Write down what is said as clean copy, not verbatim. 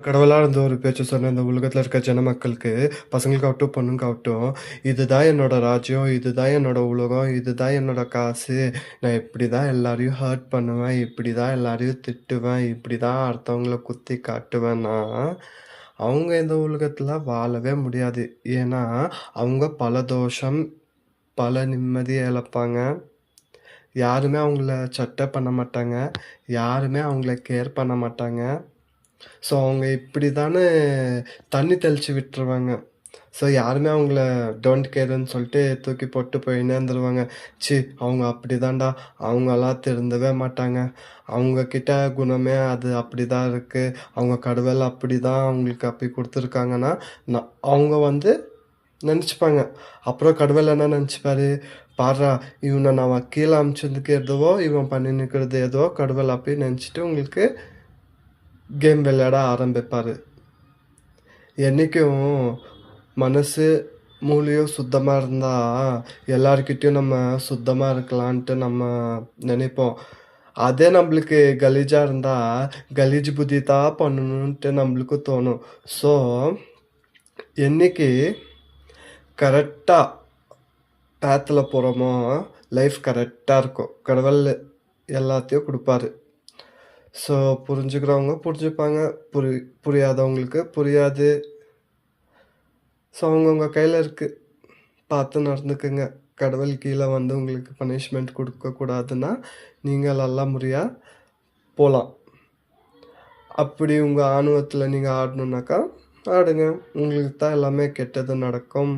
கடவுளா இருந்து ஒரு பேச்சு சொன்ன இந்த உலகத்துல இருக்க ஜனமக்களுக்கு, பசங்களுக்காகட்டும், பொண்ணுங்காகட்டும், "இதுதான் என்னோட ராஜ்யம், இதுதான் என்னோட உலகம், இதுதான் என்னோட காசு. நான் இப்படிதான் எல்லாரையும் ஹர்ட் பண்ணுவேன், இப்படிதான் எல்லாரையும் திட்டுவேன், இப்படிதான் அடுத்தவங்கள குத்தி காட்டுவேன்னா" அவங்க இந்த உலகத்துல வாழவே முடியாது. ஏன்னா, அவங்க பல தோஷம், பல நிம்மதிய இழப்பாங்க. யாருமே அவங்கள சட்டை பண்ண மாட்டாங்க. யாருமே அவங்கள கேர் பண்ண மாட்டாங்க. ஸோ, அவங்க இப்படிதான்னு தண்ணி தெளிச்சு விட்டுருவாங்க. ஸோ, யாருமே அவங்கள டோன்ட் கேர்ன்னு சொல்லிட்டு தூக்கி போட்டு போயின்னே இருந்துருவாங்க. ச்சீ! அவங்க அப்படிதான்டா. அவங்கலாம் திருந்தவே மாட்டாங்க. அவங்க கிட்ட குணமே அது அப்படிதான் இருக்கு. அவங்க கடவுள் அப்படிதான் அவங்களுக்கு அப்படி குடுத்துருக்காங்கன்னா, அவங்க வந்து நெனச்சுப்பாங்க. அப்புறம் கடவுள் என்ன நெனச்சுப்பாரு, பார்றா இவன நான் கீழ அனுப்பிச்சதுக்கு எதுவோ, இவன் பண்ணின்னுருக்கிறது எதுவோ கடவுள் அப்படி நெனச்சுட்டு உங்களுக்கு கேம் விளையாட ஆரம்பிப்பாரு. என்னைக்கும் மனசு, மூளையும் சுத்தமா இருந்தா, எல்லார்கிட்டயும் நம்ம சுத்தமா இருக்கலான்ட்டு நம்ம நெனைப்போம். அதே நம்பளுக்கு கலீஜா இருந்தா, கலீஜ் புத்தி தான் பண்ணணுன்ட்டு நம்பளுக்கு தோணும். ஸோ, என்னைக்கு கரெக்ட்டா பாத்ல போறோமோ, லைஃப் கரெக்ட்டா இருக்கும். கடவுள் எல்லாத்தையும் குடுப்பாரு. ஸோ, புரிஞ்சுக்கிறவங்க புரிஞ்சுப்பாங்க. புரியாதவங்களுக்கு புரியாது. ஸோ, அவங்கவங்க கையில இருக்கு. பார்த்து நடந்துக்கங்க. கடவுள் கீழ வந்து உங்களுக்கு பனிஷ்மென்ட் குடுக்கக்கூடாதுன்னா, நீங்க நல்ல முறையா போலாம். அப்படி உங்க ஆணவத்துல நீங்க ஆடணும்னாக்கா, ஆடுங்க. உங்களுக்கு தான் எல்லாமே கெட்டது நடக்கும்.